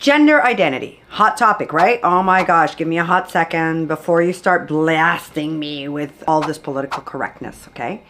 Gender identity, hot topic, right? Oh my gosh, give me a hot second before you start blasting me with all this political correctness, okay?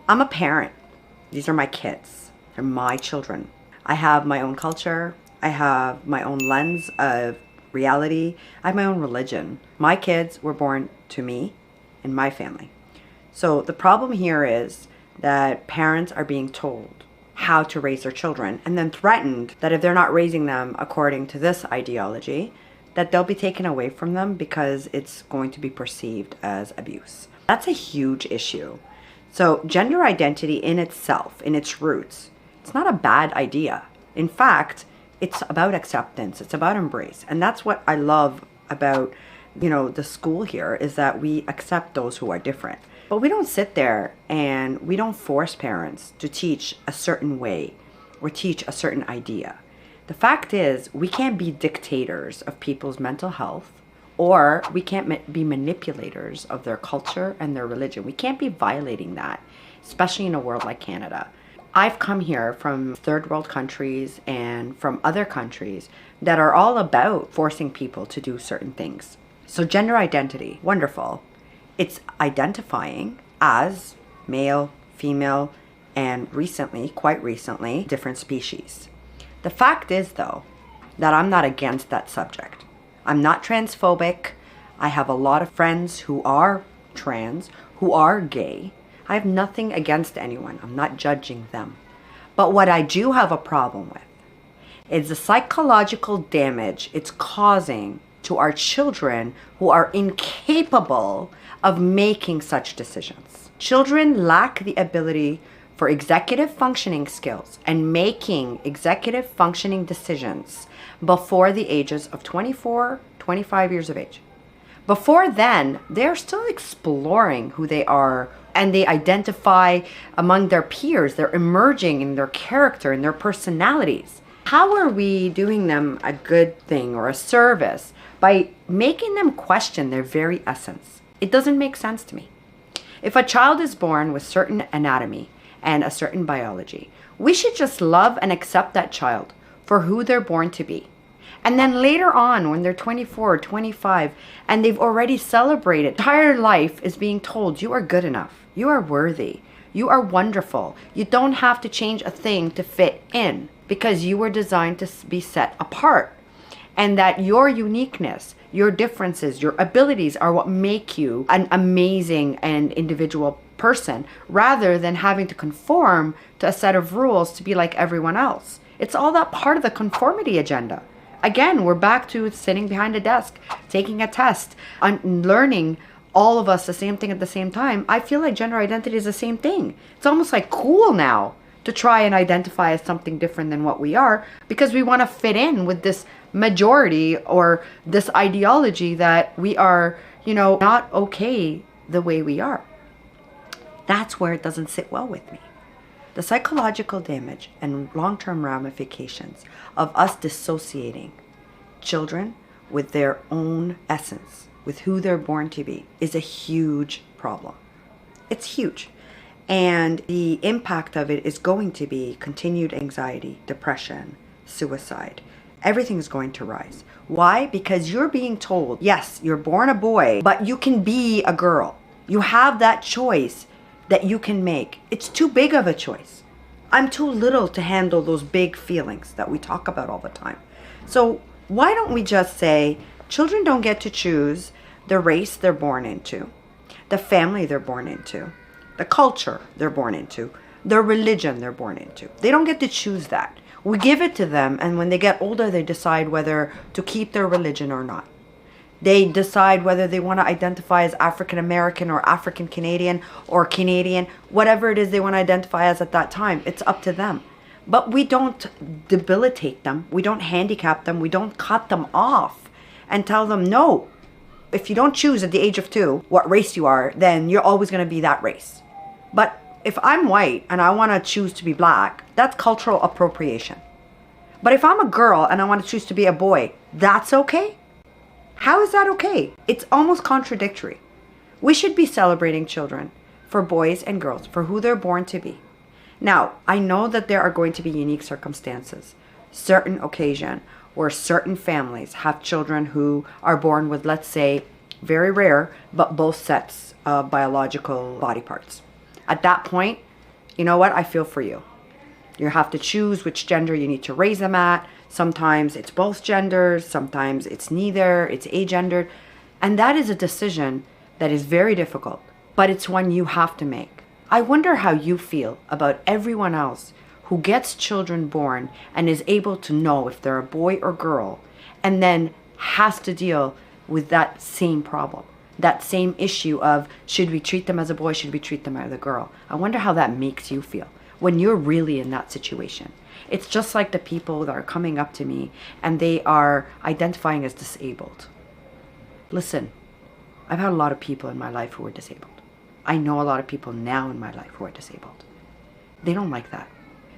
I'm a parent. These are my kids. They're my children. I have my own culture. I have my own lens of reality. I have my own religion. My kids were born to me and my family. So the problem here is that parents are being told how to raise their children and then threatened that if they're not raising them according to this ideology, that they'll be taken away from them because it's going to be perceived as abuse. That's a huge issue. So gender identity in itself, in its roots, it's not a bad idea. In fact, it's about acceptance. It's about embrace. And that's what I love about, the school here, is that we accept those who are different. But we don't sit there and we don't force parents to teach a certain way or teach a certain idea. The fact is, we can't be dictators of people's mental health, or we can't be manipulators of their culture and their religion. We can't be violating that, especially in a world like Canada. I've come here from third world countries and from other countries that are all about forcing people to do certain things. So gender identity, wonderful. It's identifying as male, female, and quite recently, different species. The fact is, though, that I'm not against that subject. I'm not transphobic. I have a lot of friends who are trans, who are gay. I have nothing against anyone. I'm not judging them. But what I do have a problem with is the psychological damage it's causing to our children who are incapable of making such decisions. Children lack the ability for executive functioning skills and making executive functioning decisions before the ages of 24, 25 years of age. Before then, they're still exploring who they are, and they identify among their peers. They're emerging in their character and their personalities. How are we doing them a good thing or a service by making them question their very essence? It doesn't make sense to me. If a child is born with certain anatomy and a certain biology, we should just love and accept that child for who they're born to be. And then later on, when they're 24 or 25, and they've already celebrated, entire life is being told, you are good enough, you are worthy, you are wonderful, you don't have to change a thing to fit in, because you were designed to be set apart. And that your uniqueness, your differences, your abilities are what make you an amazing and individual person, rather than having to conform to a set of rules to be like everyone else. It's all that part of the conformity agenda. Again, we're back to sitting behind a desk, taking a test, and learning all of us the same thing at the same time. I feel like gender identity is the same thing. It's almost like cool now to try and identify as something different than what we are, because we want to fit in with this majority or this ideology that we are, not okay the way we are. That's where it doesn't sit well with me. The psychological damage and long-term ramifications of us dissociating children with their own essence, with who they're born to be, is a huge problem. It's huge. And the impact of it is going to be continued anxiety, depression, suicide. Everything is going to rise. Why? Because you're being told, yes, you're born a boy, but you can be a girl. You have that choice that you can make. It's too big of a choice. I'm too little to handle those big feelings that we talk about all the time. So why don't we just say, children don't get to choose the race they're born into, the family they're born into, the culture they're born into, the religion they're born into. They don't get to choose that. We give it to them, and when they get older, they decide whether to keep their religion or not. They decide whether they want to identify as African American or African Canadian or Canadian, whatever it is they want to identify as at that time. It's up to them. But we don't debilitate them. We don't handicap them. We don't cut them off and tell them, no, if you don't choose at the age of 2 what race you are, then you're always going to be that race. But if I'm white and I want to choose to be black, that's cultural appropriation. But if I'm a girl and I want to choose to be a boy, that's okay? How is that okay? It's almost contradictory. We should be celebrating children for boys and girls, for who they're born to be. Now, I know that there are going to be unique circumstances, certain occasion where certain families have children who are born with, let's say, very rare, but both sets of biological body parts. At that point, you know what? I feel for you. You have to choose which gender you need to raise them at. Sometimes it's both genders, sometimes it's neither, it's agendered. And that is a decision that is very difficult, but it's one you have to make. I wonder how you feel about everyone else who gets children born and is able to know if they're a boy or girl, and then has to deal with that same problem, that same issue of, should we treat them as a boy, should we treat them as a girl? I wonder how that makes you feel when you're really in that situation. It's just like the people that are coming up to me and they are identifying as disabled. Listen, I've had a lot of people in my life who are disabled. I know a lot of people now in my life who are disabled. They don't like that.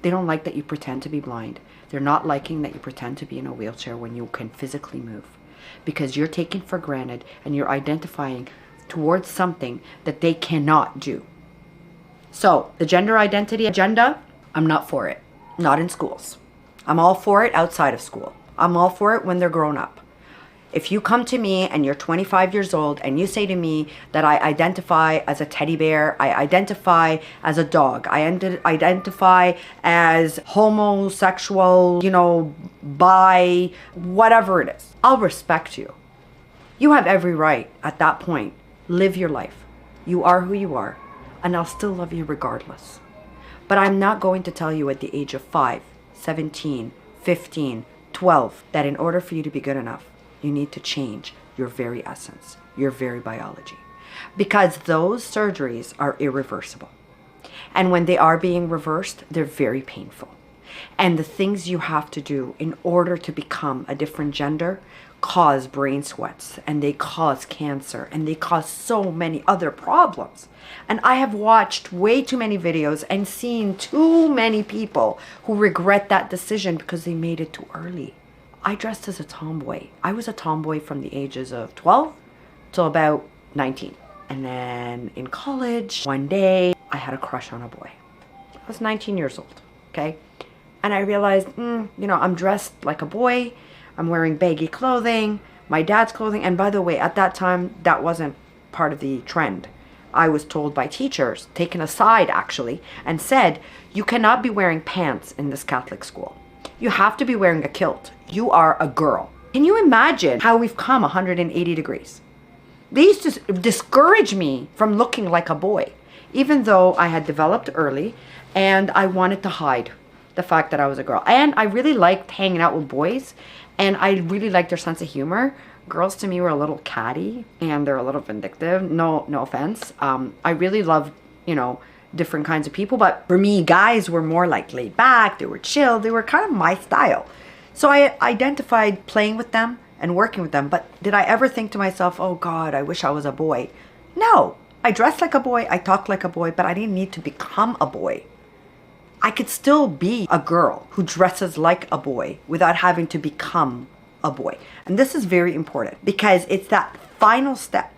They don't like that you pretend to be blind. They're not liking that you pretend to be in a wheelchair when you can physically move, because you're taking for granted and you're identifying towards something that they cannot do. So the gender identity agenda, I'm not for it. Not in schools. I'm all for it outside of school. I'm all for it when they're grown up. If you come to me and you're 25 years old and you say to me that I identify as a teddy bear, I identify as a dog, I identify as homosexual, bi, whatever it is, I'll respect you. You have every right at that point. Live your life. You are who you are, and I'll still love you regardless. But I'm not going to tell you at the age of 5, 17, 15, 12 that in order for you to be good enough, you need to change your very essence, your very biology. Because those surgeries are irreversible. And when they are being reversed, they're very painful. And the things you have to do in order to become a different gender cause brain sweats, and they cause cancer, and they cause so many other problems. And I have watched way too many videos and seen too many people who regret that decision because they made it too early. I dressed as a tomboy. I was a tomboy from the ages of 12 till about 19. And then in college, one day, I had a crush on a boy. I was 19 years old, okay? And I realized, I'm dressed like a boy. I'm wearing baggy clothing, my dad's clothing. And by the way, at that time, that wasn't part of the trend. I was told by teachers, taken aside actually, and said, you cannot be wearing pants in this Catholic school. You have to be wearing a kilt. You are a girl. Can you imagine how we've come 180 degrees? They used to discourage me from looking like a boy, even though I had developed early and I wanted to hide the fact that I was a girl. And I really liked hanging out with boys, and I really liked their sense of humor. Girls to me were a little catty and they're a little vindictive. No offense. I really loved, different kinds of people, but for me, guys were more like laid back, they were chill, they were kind of my style. So I identified playing with them and working with them, but did I ever think to myself, oh God, I wish I was a boy? No, I dressed like a boy, I talked like a boy, but I didn't need to become a boy. I could still be a girl who dresses like a boy without having to become a boy. And this is very important because it's that final step.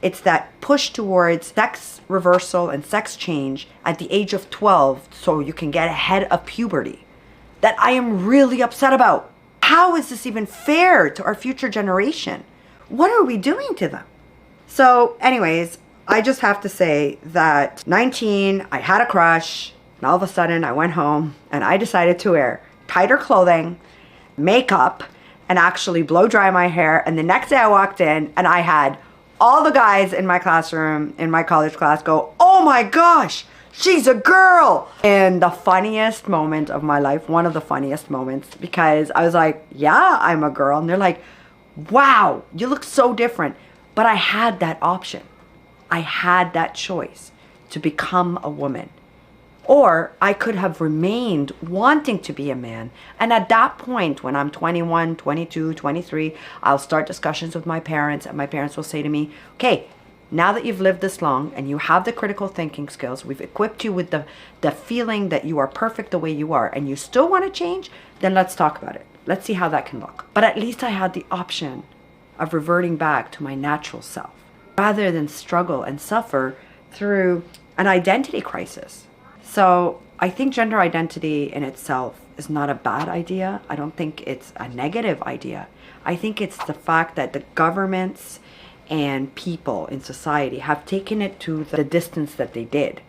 It's that push towards sex reversal and sex change at the age of 12 so you can get ahead of puberty that I am really upset about. How is this even fair to our future generation? What are we doing to them? So anyways, I just have to say that 19, I had a crush, and all of a sudden I went home and I decided to wear tighter clothing, makeup, and actually blow dry my hair. And the next day I walked in and I had all the guys in my classroom, in my college class, go, oh my gosh, she's a girl. And the funniest moment of my life, one of the funniest moments, because I was like, yeah, I'm a girl. And they're like, wow, you look so different. But I had that option. I had that choice to become a woman. Or I could have remained wanting to be a man. And at that point, when I'm 21, 22, 23, I'll start discussions with my parents, and my parents will say to me, okay, now that you've lived this long and you have the critical thinking skills, we've equipped you with the feeling that you are perfect the way you are, and you still want to change, then let's talk about it. Let's see how that can look. But at least I had the option of reverting back to my natural self, rather than struggle and suffer through an identity crisis. So I think gender identity in itself is not a bad idea. I don't think it's a negative idea. I think it's the fact that the governments and people in society have taken it to the distance that they did,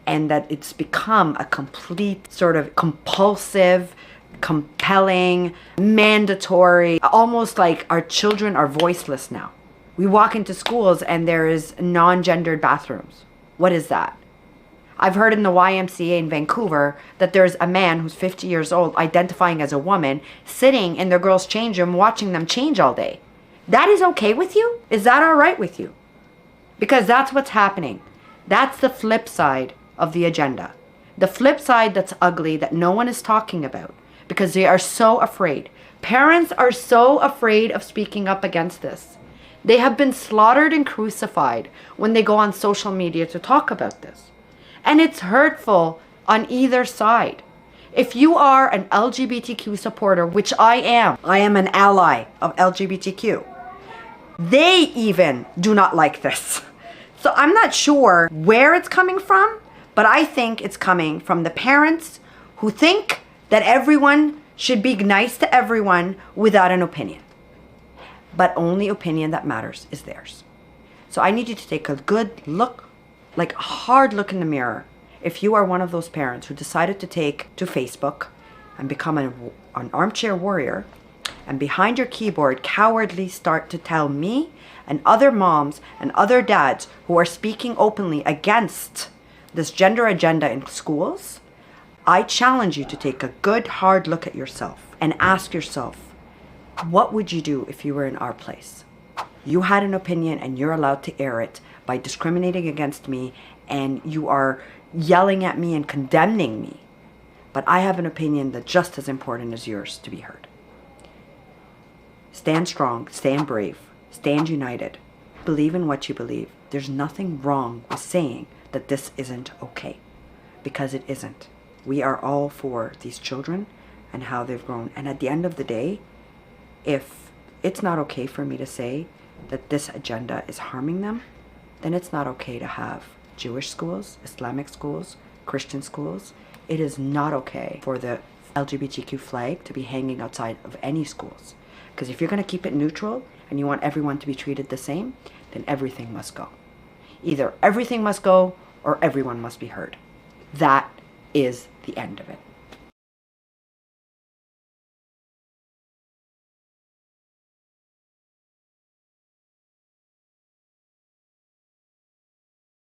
and that it's become a complete sort of compulsive, compelling, mandatory, almost like our children are voiceless now. We walk into schools and there is non-gendered bathrooms. What is that? I've heard in the YMCA in Vancouver that there's a man who's 50 years old identifying as a woman sitting in their girls' change room watching them change all day. That is okay with you? Is that all right with you? Because that's what's happening. That's the flip side of the agenda. The flip side that's ugly that no one is talking about because they are so afraid. Parents are so afraid of speaking up against this. They have been slaughtered and crucified when they go on social media to talk about this. And it's hurtful on either side. If you are an LGBTQ supporter, which I am an ally of LGBTQ. They even do not like this. So I'm not sure where it's coming from, but I think it's coming from the parents who think that everyone should be nice to everyone without an opinion. But only opinion that matters is theirs. So I need you to take a good look, like a hard look in the mirror. If you are one of those parents who decided to take to Facebook and become an armchair warrior, and behind your keyboard cowardly start to tell me and other moms and other dads who are speaking openly against this gender agenda in schools, I challenge you to take a good hard look at yourself and ask yourself, what would you do if you were in our place? You had an opinion and you're allowed to air it by discriminating against me, and you are yelling at me and condemning me. But I have an opinion that's just as important as yours to be heard. Stand strong, stand brave, stand united. Believe in what you believe. There's nothing wrong with saying that this isn't okay, because it isn't. We are all for these children and how they've grown. And at the end of the day, if it's not okay for me to say that this agenda is harming them, then it's not okay to have Jewish schools, Islamic schools, Christian schools. It is not okay for the LGBTQ flag to be hanging outside of any schools. Because if you're going to keep it neutral and you want everyone to be treated the same, then everything must go. Either everything must go or everyone must be heard. That is the end of it.